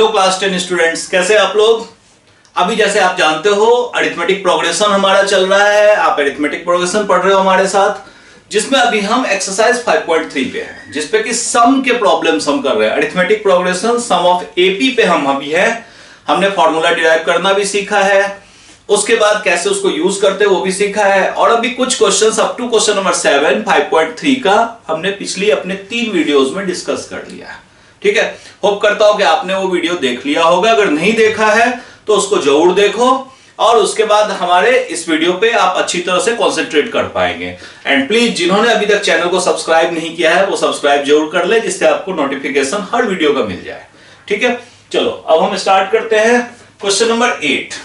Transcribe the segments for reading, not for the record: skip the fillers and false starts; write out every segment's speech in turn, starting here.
Hello class 10 students, कैसे आप लोग। अभी जैसे आप जानते हो अरिथमेटिक प्रोग्रेशन हमारा चल रहा है। आप अरिथमेटिक प्रोग्रेशन पढ़ रहे हो हमारे साथ, जिसमें अभी हम एक्सरसाइज 5.3 पे हैं, जिसपे कि सम के प्रॉब्लम्स हम कर रहे हैं। Arithmetic progression sum of AP पे हम अभी है। हमने फॉर्मूला डिराइव करना भी सीखा है, उसके बाद कैसे उसको यूज करते हैं वो भी सीखा है। और अभी कुछ questions up to question number 7 5.3 का हमने पिछली अपने 3 वीडियोस में डिस्कस कर लिया है। ठीक है, होप करता हूं कि आपने वो वीडियो देख लिया होगा। अगर नहीं देखा है तो उसको जरूर देखो और उसके बाद हमारे इस वीडियो पे आप अच्छी तरह से कंसंट्रेट कर पाएंगे। एंड प्लीज जिन्होंने अभी तक चैनल को सब्सक्राइब नहीं किया है वो सब्सक्राइब जरूर कर ले, जिससे आपको नोटिफिकेशन हर वीडियो का मिल जाए। ठीक है, चलो अब हम स्टार्ट करते हैं क्वेश्चन नंबर 8।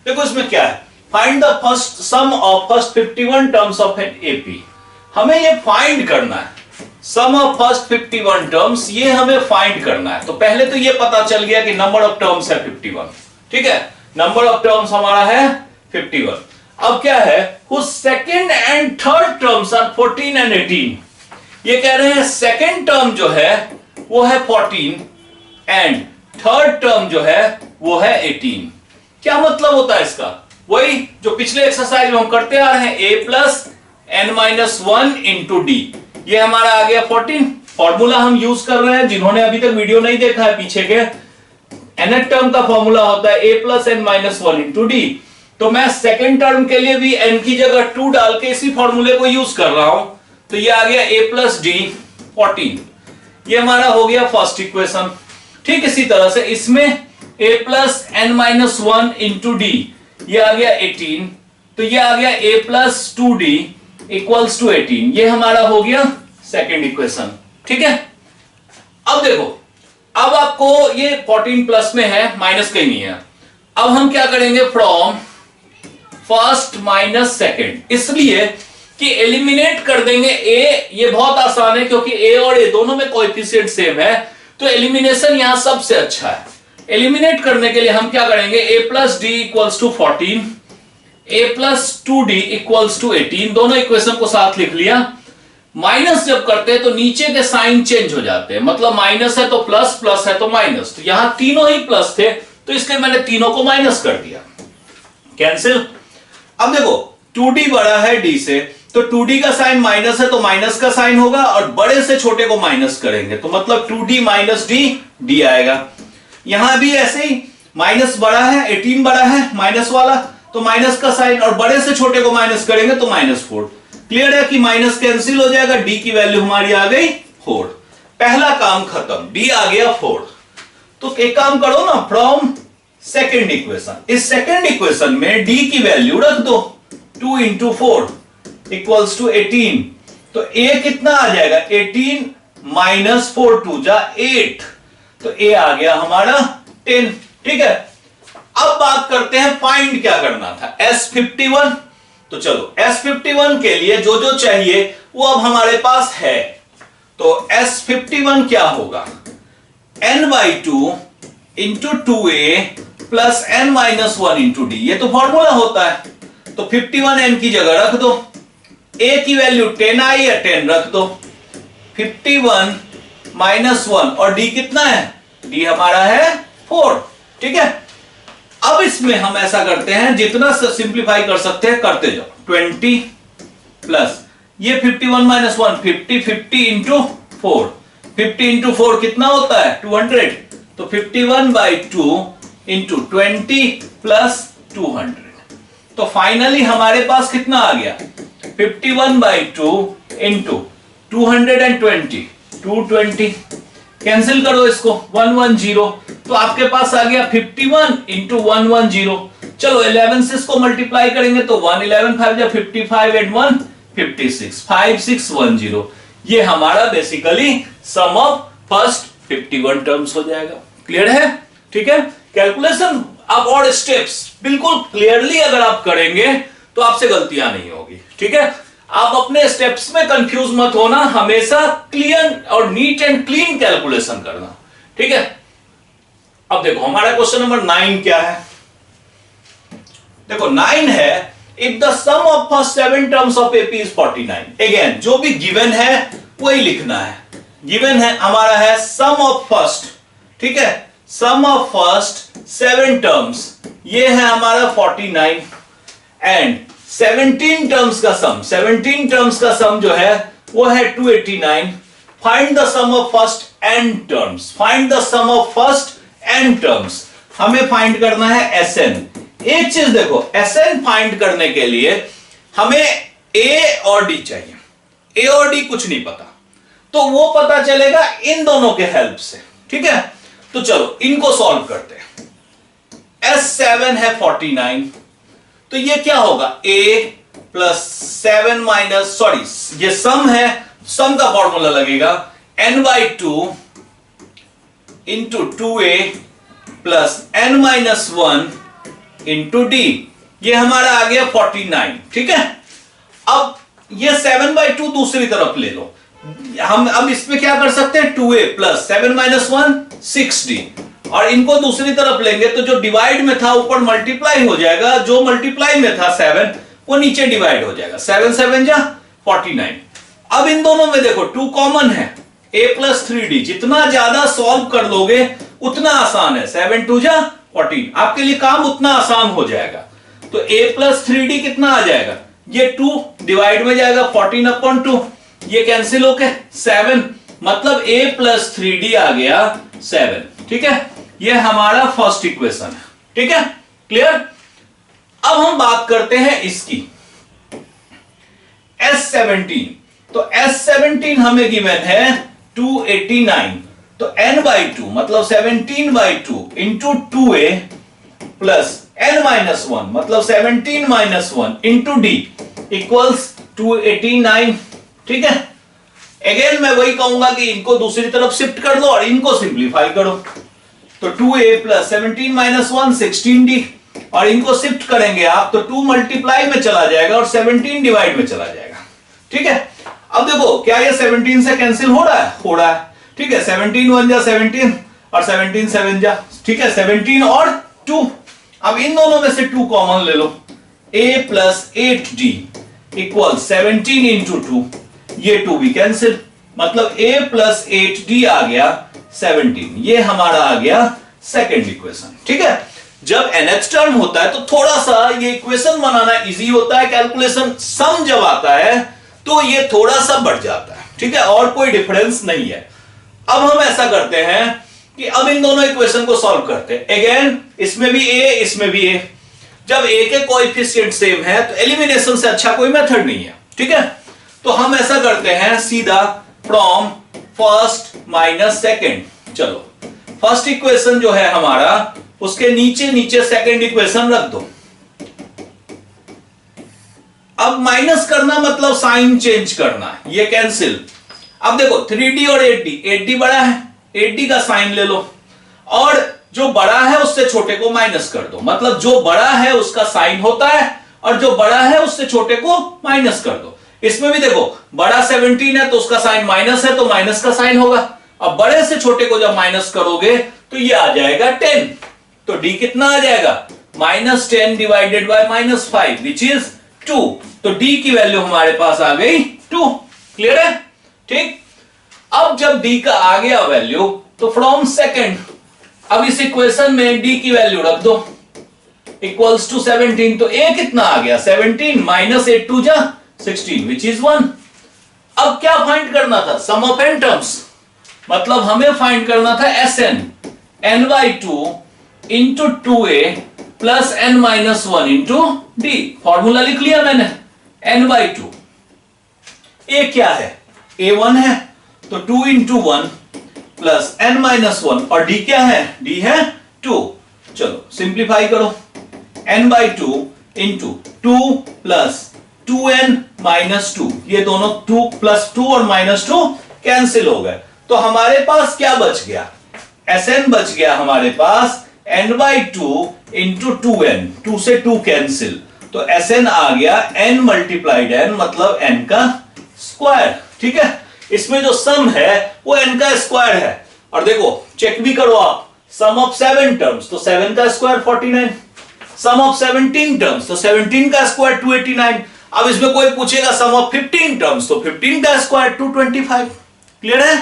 देखो इसमें क्या है, find the first sum of first 51 terms of an AP. हमें ये फाइंड करना है, सम ऑफ फर्स्ट 51 टर्म्स, ये हमें फाइंड करना है। तो पहले तो ये पता चल गया कि नंबर ऑफ टर्म्स है 51। ठीक है, नंबर ऑफ टर्म्स हमारा है 51। अब क्या है, second and third terms are 14 and 18। ये कह रहे हैं सेकंड टर्म जो है वो है 14 एंड थर्ड टर्म जो है वो है 18। क्या मतलब होता है इसका, वही जो पिछले एक्सरसाइज में हम करते आ रहे हैं, a plus n minus 1 into D. ये हमारा आ गया 14। फॉर्मूला हम यूज कर रहे हैं, जिन्होंने अभी तक वीडियो नहीं देखा है पीछे के, nth टर्म का फॉर्मूला होता है a plus n minus 1 into D. तो मैं सेकेंड टर्म के लिए भी n की जगह 2 डाल के इसी फॉर्मूले को यूज कर रहा हूं। तो ये आ गया a प्लस डी 14। ये हमारा हो गया फर्स्ट इक्वेशन। ठीक इसी तरह से इसमें a plus n minus 1 into D, ये आ गया 18। तो ये आ गया a plus 2d equals to 18। ये हमारा हो गया सेकेंड इक्वेशन। ठीक है, अब देखो, अब आपको ये 14 प्लस में है, माइनस कहीं नहीं है। अब हम क्या करेंगे, फ्रॉम फर्स्ट माइनस सेकेंड, इसलिए कि एलिमिनेट कर देंगे a। ये बहुत आसान है क्योंकि a और a दोनों में कोएफिशिएंट सेम है, तो एलिमिनेशन यहां सबसे अच्छा है। एलिमिनेट करने के लिए हम क्या करेंगे, a plus D equals to 14, a plus 2d equals to 18। दोनों इक्वेशन को साथ लिख लिया। माइनस जब करते हैं तो नीचे के साइन चेंज हो जाते हैं, मतलब माइनस है तो प्लस, प्लस है तो माइनस। तो यहां तीनों ही प्लस थे तो इसलिए मैंने तीनों को माइनस कर दिया, कैंसिल। अब देखो 2d बड़ा है d से, तो 2d का साइन माइनस है तो माइनस का साइन होगा, और बड़े से छोटे को माइनस करेंगे तो मतलब 2d माइनस d आएगा। यहां भी ऐसे ही, माइनस बड़ा है, 18 बड़ा है माइनस वाला, तो माइनस का साइन, और बड़े से छोटे को माइनस करेंगे तो -4। क्लियर है कि माइनस कैंसिल हो जाएगा, डी की वैल्यू हमारी आ गई 4। पहला काम खत्म, डी आ गया 4। तो एक काम करो ना, फ्रॉम सेकेंड इक्वेशन, इस सेकेंड इक्वेशन में डी की वैल्यू रख दो, 2 इंटू 4 इक्वल्स टू 18। तो a कितना आ जाएगा, 18 माइनस 4 2 जा 8, तो a आ गया हमारा 10। ठीक है, अब बात करते हैं फाइंड क्या करना था, S51। तो चलो S51 के लिए जो जो चाहिए वो अब हमारे पास है। तो S51 क्या होगा, n/2 into 2a plus n minus 1 into D. ये तो फॉर्मूला होता है। तो 51 n की जगह रख दो, a की वैल्यू 10 आई है, 10 रख दो। 51 माइनस 1 और d कितना है, d हमारा है 4। ठीक है, अब इसमें हम ऐसा करते हैं, जितना सिंप्लीफाई कर सकते हैं करते जाओ। 20 प्लस ये 51 माइनस 1 50, 50 इंटू 4, 50 इंटू 4 कितना होता है 200। तो 51/2 इंटू 20 प्लस 200। तो फाइनली हमारे पास कितना आ गया, 51/2 इंटू 220, 220। कैंसिल करो इसको, 110। तो आपके पास आ गया 51 इंटू 110। चलो 11 से इसको मल्टीप्लाई करेंगे तो 111 5 जा 55 एंड 1 56, 5610। ये हमारा basically sum of first 51 terms हो जाएगा। क्लियर है, ठीक है। कैलकुलेशन अब और स्टेप्स बिल्कुल क्लियरली अगर आप करेंगे तो आपसे गलतियां नहीं होगी। ठीक है, आप अपने स्टेप्स में कंफ्यूज मत होना, हमेशा क्लियर और नीट एंड क्लीन कैलकुलेशन करना। ठीक है, अब देखो हमारा क्वेश्चन नंबर 9 क्या है। देखो 9 है, if the sum of first 7 terms of AP is 49। Again जो भी गिवन है वही लिखना है। गिवन है हमारा है सम ऑफ फर्स्ट, ठीक है, सम ऑफ फर्स्ट 7 टर्म्स, ये है हमारा 49 एंड 17 टर्म्स का सम, 17 टर्म्स का सम जो है वो है 289। Find the sum of first n terms, find the sum of first n terms. हमें फाइंड करना है Sn। एक चीज देखो, Sn फाइंड करने के लिए हमें a और d चाहिए। a और d कुछ नहीं पता, तो वो पता चलेगा इन दोनों के हेल्प से, ठीक है। तो चलो इनको सॉल्व करते हैं। S7 है 49, तो ये क्या होगा a प्लस 7 माइनस, सॉरी ये सम है, सम का फॉर्मूला लगेगा n/2 into 2a plus n minus 1 into d। ये हमारा आ गया 49, ठीक है। अब ये 7/2 दूसरी तरफ ले लो, हम अब इसमें क्या कर सकते हैं, 2a प्लस 7 माइनस 1 6d, और इनको दूसरी तरफ लेंगे तो जो डिवाइड में था ऊपर मल्टीप्लाई हो जाएगा, जो मल्टीप्लाई में था 7 वो नीचे डिवाइड हो जाएगा, 7 7 जा 49। अब इन दोनों में देखो 2 कॉमन है, a प्लस 3d, जितना ज्यादा सॉल्व कर लोगे उतना आसान है, 7 2 जा 14, आपके लिए काम उतना आसान हो जाएगा। तो a प्लस 3d कितना आ जाएगा, ये 2 डिवाइड में जाएगा 14/2, ये कैंसिल होके 7, मतलब a प्लस 3d आ गया 7, ठीक है। ये हमारा फर्स्ट इक्वेशन है, ठीक है, क्लियर। अब हम बात करते हैं इसकी S17। तो S17 हमें गिवन है 289, तो n/2 मतलब 17/2 into 2a plus n minus 1 मतलब 17 माइनस 1 इंटू d इक्वल्स 289, ठीक है। अगेन मैं वही कहूंगा कि इनको दूसरी तरफ शिफ्ट कर दो और इनको सिंप्लीफाई करो, तो 2a प्लस 17 माइनस 1 16d, और इनको शिफ्ट करेंगे आप तो 2 मल्टीप्लाई में चला जाएगा और 17 डिवाइड में चला जाएगा, ठीक है। अब देखो क्या ये 17 से कैंसिल हो रहा है, हो रहा है, ठीक है। 17 1 जा 17 और 17 7 जा, ठीक है, 17 और 2। अब इन दोनों में से 2 कॉमन ले लो, a plus 8d equal 17 into 2, ये 2 भी कैंसिल, मतलब a प्लस 8d आ गया 17, ये हमारा आ गया सेकेंड इक्वेशन, ठीक है। जब nth टर्म होता है तो थोड़ा सा ये इक्वेशन बनाना इजी होता है, कैलकुलेशन सम जब आता है तो ये थोड़ा सा बढ़ जाता है, ठीक है, और कोई डिफरेंस नहीं है। अब हम ऐसा करते हैं कि अब इन दोनों इक्वेशन को सॉल्व करते हैं। अगेन इसमें भी a, इसमें भी a, जब a के कोएफिशिएंट सेम है तो एलिमिनेशन से अच्छा कोई मेथड नहीं है, ठीक है। तो हम ऐसा करते हैं सीधा फ्रॉम फर्स्ट माइनस सेकेंड। चलो फर्स्ट इक्वेशन जो है हमारा, उसके नीचे नीचे सेकेंड इक्वेशन रख दो। अब माइनस करना मतलब साइन चेंज करना, ये कैंसिल। अब देखो 3d और 8d, 8d बड़ा है, 8d का साइन ले लो, और जो बड़ा है उससे छोटे को माइनस कर दो, मतलब जो बड़ा है उसका साइन होता है और जो बड़ा है उससे छोटे को माइनस कर दो। इसमें भी देखो बड़ा 17 है तो उसका साइन माइनस है, तो माइनस का साइन होगा। अब बड़े से छोटे को जब माइनस करोगे तो ये आ जाएगा 10, तो d कितना आ जाएगा, -10 डिवाइडेड बाय -5 विच इज 2, तो d की वैल्यू हमारे पास आ गई 2, क्लियर है, ठीक। अब जब d का आ गया वैल्यू तो फ्रॉम सेकेंड, अब इस इक्वेशन में d की वैल्यू रख दो इक्वल्स टू 17, तो a कितना आ गया 17 माइनस 8 2 जा 16 विच इज 1। अब क्या फाइंड करना था, सम ऑफ n टर्म्स, मतलब हमें फाइंड करना था Sn, n/2 into 2a plus n minus 1 into d। Formula लिख लिया मैंने, n/2, a क्या है, a1 है, तो 2 इंटू 1 प्लस n माइनस 1, और d क्या है, d है 2। चलो सिंप्लीफाई करो, n/2 into 2 plus 2n minus 2, ये दोनों 2 प्लस 2 और माइनस 2 कैंसिल हो गए, तो हमारे पास क्या बच गया, Sn बच गया हमारे पास n/2 इंटू 2n, 2 से 2 कैंसिल, तो Sn आ गया n मल्टीप्लाइड n, मतलब n का स्क्वायर, ठीक है। इसमें जो सम है वो n का स्क्वायर है, और देखो चेक भी करो आप, सम ऑफ 7 टर्म्स तो 7 का स्क्वायर 49, सम ऑफ 17 टर्म्स तो 17 का स्क्वायर 289। अब इसमें कोई पूछेगा सम ऑफ 15 टर्म्स तो 15 का स्क्वायर 225, क्लियर है।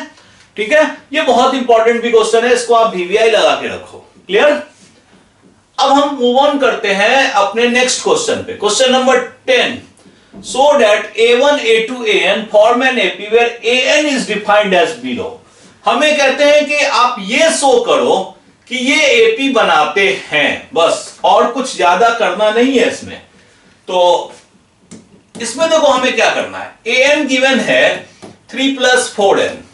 ठीक है, ये बहुत इंपॉर्टेंट भी क्वेश्चन है, इसको आप VVI लगा के रखो। क्लियर? अब हम मूव ऑन करते हैं अपने नेक्स्ट क्वेश्चन पे, question number 10। So that A1 A2 AN form an AP where AN is defined as below. हमें कहते हैं कि आप ये शो करो कि ये AP बनाते हैं, बस और कुछ ज्यादा करना नहीं है इसमें। तो इसमें देखो हमें क्या करना है, AN गिवन है 3 + 4n।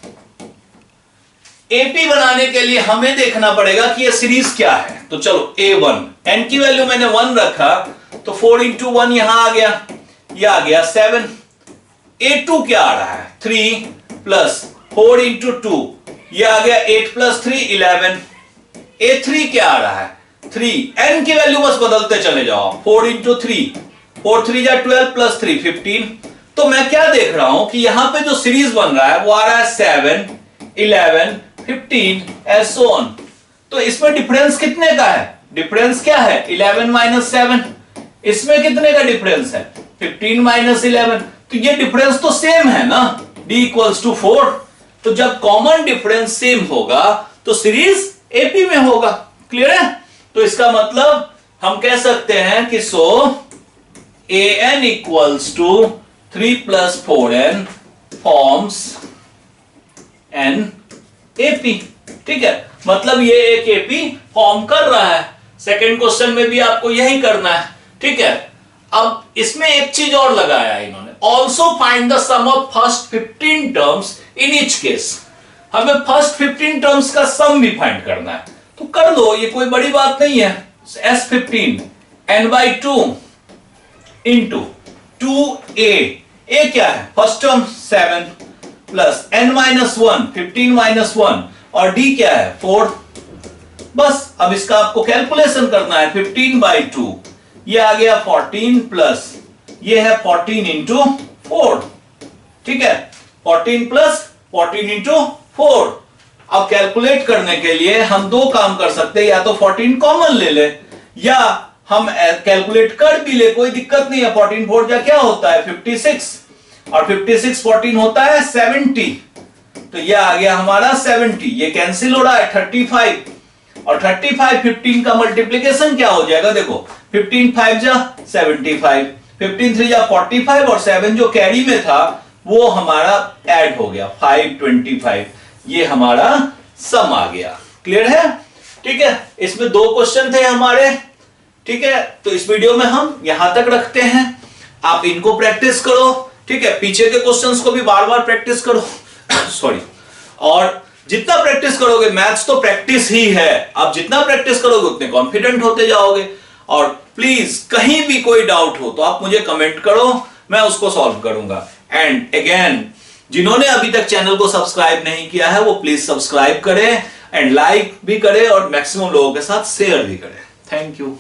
AP बनाने के लिए हमें देखना पड़ेगा कि ये सीरीज क्या है। तो चलो A1, n की वैल्यू मैंने 1 रखा, तो 4 × 1 यहां आ गया, ये आ गया 7। A2 क्या आ रहा है, 3 + 4 × 2, ये आ गया 8 + 3 11। A3 क्या आ रहा है, 3, n की वैल्यू बस बदलते चले जाओ, 4 × 3, 4 3 = 12 + 3 15। तो मैं क्या देख रहा हूं कि यहां पे जो सीरीज बन रहा है वो आ रहा है 7 11 15 एंड सो ऑन। तो इसमें डिफरेंस कितने का है, डिफरेंस क्या है, 11 - 7। इसमें कितने का डिफरेंस है, 15 - 11। तो ये डिफरेंस तो सेम है ना, D = 4। तो जब कॉमन डिफरेंस सेम होगा तो सीरीज AP में होगा। क्लियर है? तो इसका मतलब हम कह सकते हैं कि सो AN = 3 + 4n forms an AP। ठीक है, मतलब ये एक AP फॉर्म कर रहा है। सेकंड क्वेश्चन में भी आपको यही करना है। ठीक है, अब इसमें एक चीज और लगाया है इन्होंने, also find the sum of first 15 terms in each case. हमें फर्स्ट 15 टर्म्स का सम भी फाइंड करना है, तो कर दो, ये कोई बड़ी बात नहीं है। S15 n/2 × 2a, a क्या है, फर्स्ट टर्म 7 प्लस n-1 15 - 1 और d क्या है 4। बस अब इसका आपको कैलकुलेशन करना है, 15/2 ये आ गया 14 प्लस ये है 14 × 4। ठीक है, 14 + 14 × 4। अब कैलकुलेट करने के लिए हम दो काम कर सकते हैं, या तो 14 कॉमन ले ले या हम कैलकुलेट कर भी ले, कोई दिक्कत नहीं है। 14 4 जा क्या होता है 56 और 56 14 होता है 70। तो ये आ गया हमारा 70, ये कैंसिल हो रहा है 35 और 35 15 का मल्टीप्लीकेशन क्या हो जाएगा, देखो 15 5 जा 75, 15 3 जा 45 और 7 जो कैरी में था वो हमारा ऐड हो गया 525। ये हमारा सम आ गया। क्लियर है? ठीक है, इसमें दो क्वेश्चन थे हमारे। ठीक है, तो इस वीडियो में हम यहां तक रखते हैं, आप इनको प्रैक्टिस करो। ठीक है, पीछे के क्वेश्चंस को भी बार बार प्रैक्टिस करो सॉरी। और जितना प्रैक्टिस करोगे, मैथ्स तो प्रैक्टिस ही है, आप जितना प्रैक्टिस करोगे उतने कॉन्फिडेंट होते जाओगे। और प्लीज कहीं भी कोई डाउट हो तो आप मुझे कमेंट करो, मैं उसको सॉल्व करूंगा। एंड अगेन, जिन्होंने अभी तक चैनल को सब्सक्राइब नहीं किया है वो प्लीज सब्सक्राइब करें एंड लाइक भी करें और मैक्सिमम लोगों के साथ शेयर भी करें। Thank you.